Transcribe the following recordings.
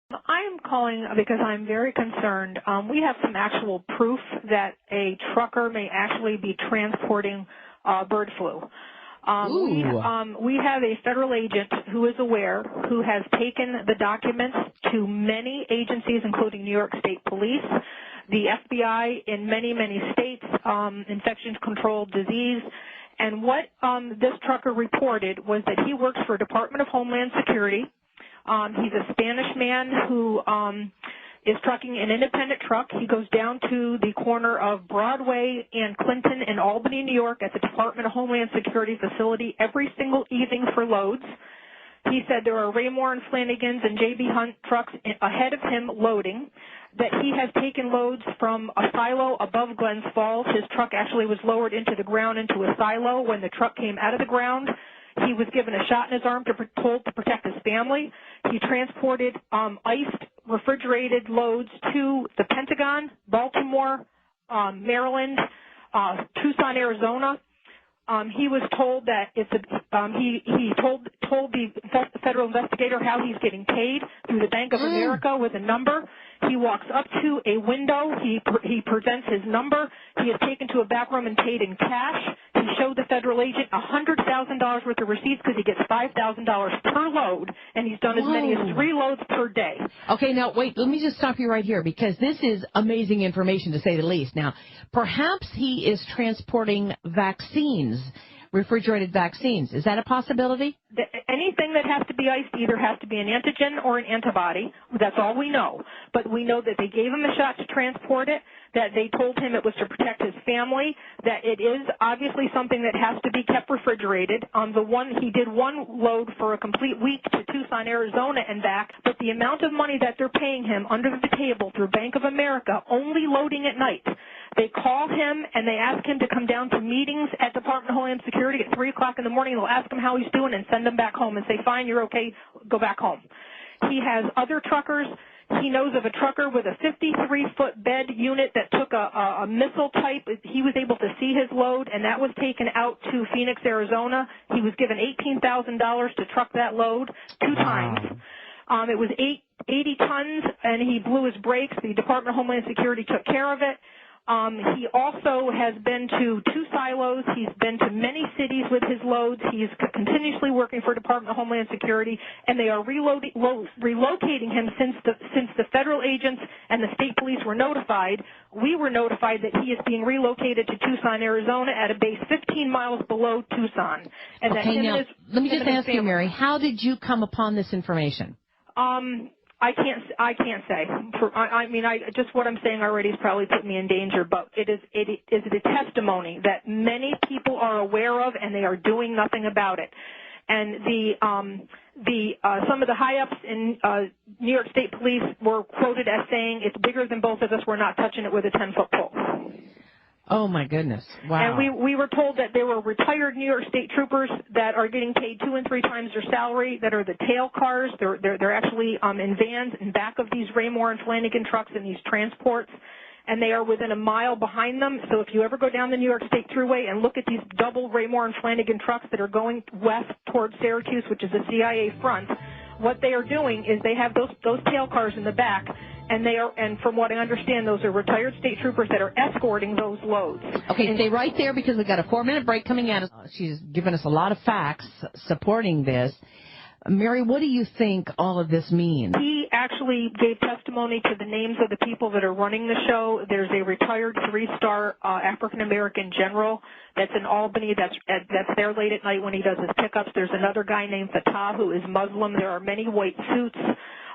I'm calling because I'm very concerned. We have some actual proof that a trucker may actually be transporting bird flu. We have a federal agent who is aware, who has taken the documents to many agencies, including New York State Police, the FBI in many, many states, infection control disease. And what this trucker reported was that he works for Department of Homeland Security. He's a Spanish man who is trucking an independent truck. He goes down to the corner of Broadway and Clinton in Albany, New York at the Department of Homeland Security facility every single evening for loads. He said there are Raymore and Flanagan's and J.B. Hunt trucks ahead of him loading, that he has taken loads from a silo above Glens Falls. His truck actually was lowered into the ground into a silo. When the truck came out of the ground, he was given a shot in his arm told to protect his family. He transported iced, refrigerated loads to the Pentagon, Baltimore, Maryland, Tucson, Arizona. He was told that he told the federal investigator how he's getting paid through the Bank of America with a number. He walks up to a window. He presents his number. He is taken to a back room and paid in cash. He showed the federal agent $100,000 worth of receipts because he gets $5,000 per load, and he's done as many as 3 loads per day. Okay, now wait, let me just stop you right here because this is amazing information to say the least. Now, perhaps he is transporting vaccines, refrigerated vaccines. Is that a possibility? Anything that has to be iced either has to be an antigen or an antibody. That's all we know. But we know that they gave him a shot to transport it, that they told him it was to protect his family, that it is obviously something that has to be kept refrigerated. He did one load for a complete week to Tucson, Arizona and back, but the amount of money that they're paying him under the table through Bank of America, only loading at night. They call him and they ask him to come down to meetings at Department of Homeland Security at 3 o'clock in the morning. They'll ask him how he's doing and send him back home and say, fine, you're okay, go back home. He has other truckers. He knows of a trucker with a 53-foot bed unit that took a missile type. He was able to see his load, and that was taken out to Phoenix, Arizona. He was given $18,000 to truck that load 2 times. It was 80 tons, and he blew his brakes. The Department of Homeland Security took care of it. He also has been to 2 silos. He's been to many cities with his loads. He's continuously working for Department of Homeland Security, and they are relocating him since the federal agents and the state police were notified. We were notified that he is being relocated to Tucson, Arizona at a base 15 miles below Tucson. And okay, now, let me just ask you, Mary, how did you come upon this information? I can't say. Just what I'm saying already has probably put me in danger, but it is a testimony that many people are aware of, and they are doing nothing about it. And some of the high-ups in New York State Police were quoted as saying, "It's bigger than both of us. We're not touching it with a 10-foot pole." Oh, my goodness. Wow. And we were told that there were retired New York State troopers that are getting paid 2 and 3 times their salary, that are the tail cars. They're actually in vans in back of these Raymore and Flanagan trucks in these transports, and they are within a mile behind them. So if you ever go down the New York State Thruway and look at these double Raymore and Flanagan trucks that are going west towards Syracuse, which is a CIA front, what they are doing is they have those tail cars in the back, and from what I understand, those are retired state troopers that are escorting those loads. Okay, stay right there because we've got a 4-minute break coming at us. She's given us a lot of facts supporting this. Mary, what do you think all of this means? He actually gave testimony to the names of the people that are running the show. There's a retired 3-star African-American general that's in Albany that's there late at night when he does his pickups. There's another guy named Fatah who is Muslim. There are many white suits.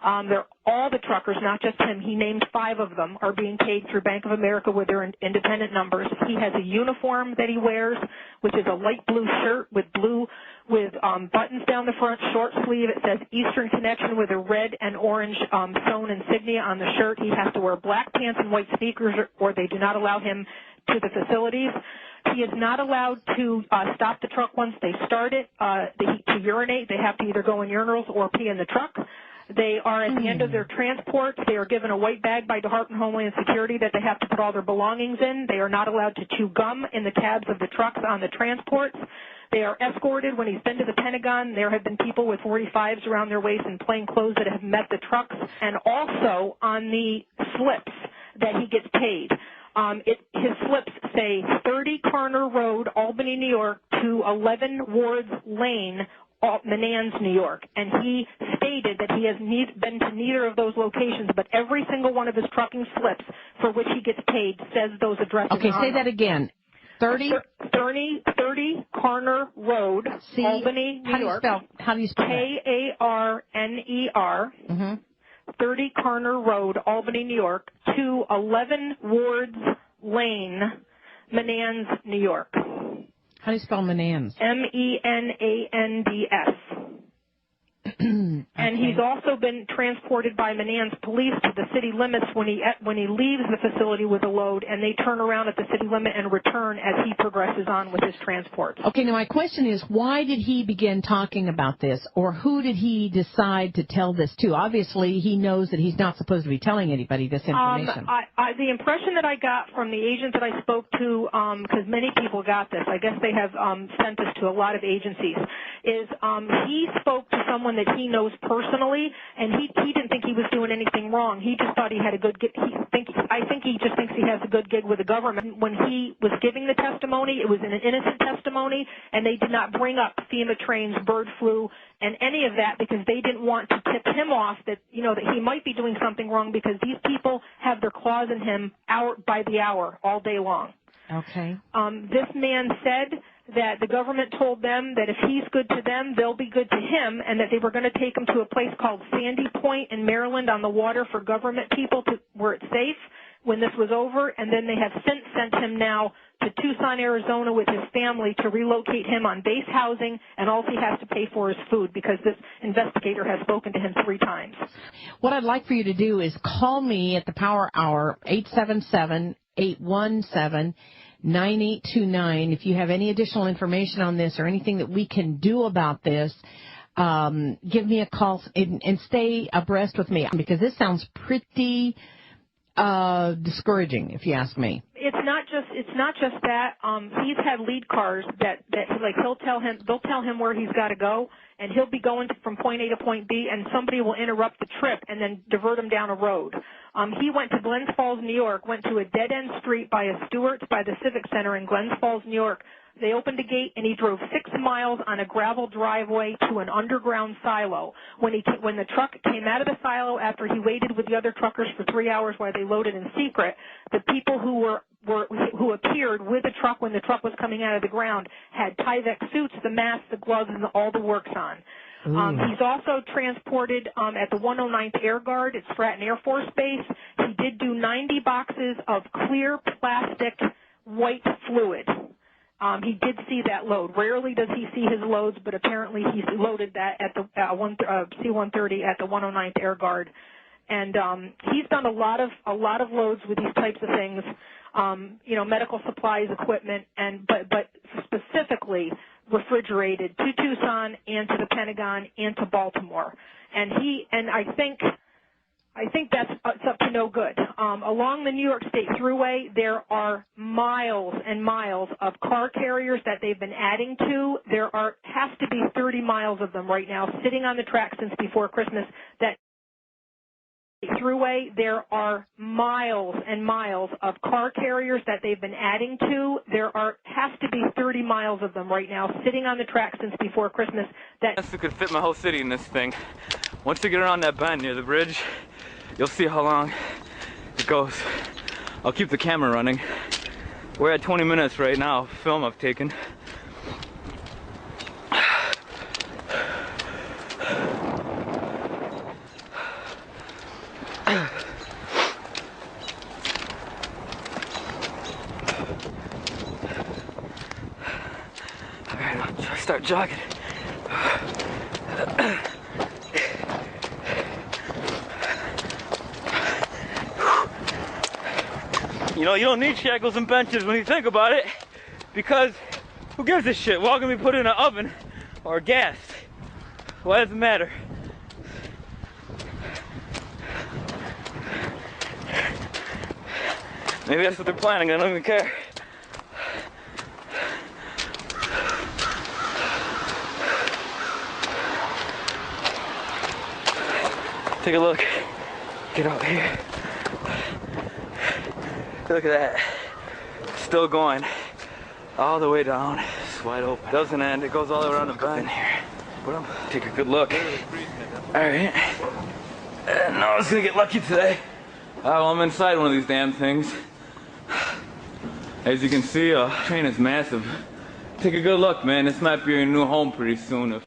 All the truckers, not just him, he named 5 of them, are being paid through Bank of America with their independent numbers. He has a uniform that he wears, which is a light blue shirt with buttons down the front, short sleeve. It says Eastern Connection with a red and orange sewn insignia on the shirt. He has to wear black pants and white sneakers, or they do not allow him to the facilities. He is not allowed to stop the truck once they start it to urinate. They have to either go in urinals or pee in the truck. They are at the end of their transport. They are given a white bag by Department of Homeland Security that they have to put all their belongings in. They are not allowed to chew gum in the cabs of the trucks on the transports. They are escorted when he's been to the Pentagon. There have been people with 45s around their waist in plain clothes that have met the trucks, and also on the slips that he gets paid. His slips say 30 Carner Road, Albany, New York, to 11 Wards Lane, Menands, New York. And he stated that he has been to neither of those locations, but every single one of his trucking slips for which he gets paid says those addresses. Okay, say that again. 30 Carner Road, Albany, New York. How do you spell that? Karner. 30 Carner Road, Albany, New York, to 11 Wards Lane, Menands, New York. How do you spell Menands? Menands. And he's also been transported by Menands police to the city limits when he leaves the facility with a load, and they turn around at the city limit and return as he progresses on with his transport. Okay, now my question is, why did he begin talking about this, or who did he decide to tell this to? Obviously, he knows that he's not supposed to be telling anybody this information. The impression that I got from the agent that I spoke to, because many people got this, I guess they have sent this to a lot of agencies, is he spoke to someone that he knows personally, and he didn't think he was doing anything wrong. He just thought he had a good gig. I think he just thinks he has a good gig with the government. When he was giving the testimony, it was an innocent testimony, and they did not bring up FEMA trains, bird flu, and any of that because they didn't want to tip him off that, that he might be doing something wrong because these people have their claws in him hour by the hour, all day long. Okay. This man said that the government told them that if he's good to them, they'll be good to him, and that they were going to take him to a place called Sandy Point in Maryland on the water for government people where it's safe when this was over, and then they have since sent him now to Tucson, Arizona with his family to relocate him on base housing, and all he has to pay for is food because this investigator has spoken to him 3 times. What I'd like for you to do is call me at the Power Hour, 877-817-9829. If you have any additional information on this or anything that we can do about this, give me a call and stay abreast with me because this sounds pretty discouraging, if you ask me. It's not just that. He's had lead cars that like they'll tell him where he's got to go, and he'll be going from point A to point B, and somebody will interrupt the trip and then divert him down a road. He went to Glens Falls, New York, went to a dead-end street by a Stewart's by the Civic Center in Glens Falls, New York. They opened a gate, and he drove 6 miles on a gravel driveway to an underground silo. When the truck came out of the silo after he waited with the other truckers for 3 hours while they loaded in secret, the people who appeared with the truck when the truck was coming out of the ground had Tyvek suits, the mask, the gloves, and all the works on. He's also transported at the 109th Air Guard at Stratton Air Force Base. He did do 90 boxes of clear plastic white fluid. He did see that load. Rarely does he see his loads, but apparently he loaded that at the C-130 at the 109th Air Guard. And he's done a lot of loads with these types of things, medical supplies, equipment, but specifically refrigerated to Tucson and to the Pentagon and to Baltimore. And I think that's it's up to no good. Along the New York State Thruway, there are miles and miles of car carriers that they've been adding to. There has to be 30 miles of them right now sitting on the track since before Christmas. That Thruway, there are miles and miles of car carriers that they've been adding to. There has to be 30 miles of them right now sitting on the track since before Christmas. That could fit my whole city in this thing. Once you get around that bend near the bridge, you'll see how long it goes. I'll keep the camera running. We're at 20 minutes right now, film I've taken. Alright, I'll start jogging. You don't need shackles and benches when you think about it, because who gives a shit? We're all gonna be put in an oven or gas. Why does it matter? Maybe that's what they're planning, I don't even care. Take a look. Get out here. Look at that. Still going all the way down. It's wide open. Doesn't end. It goes all around the bend here. But take a good look. All right. No, I was gonna get lucky today. Well, I'm inside one of these damn things. As you can see, train is massive. Take a good look, man. This might be your new home pretty soon.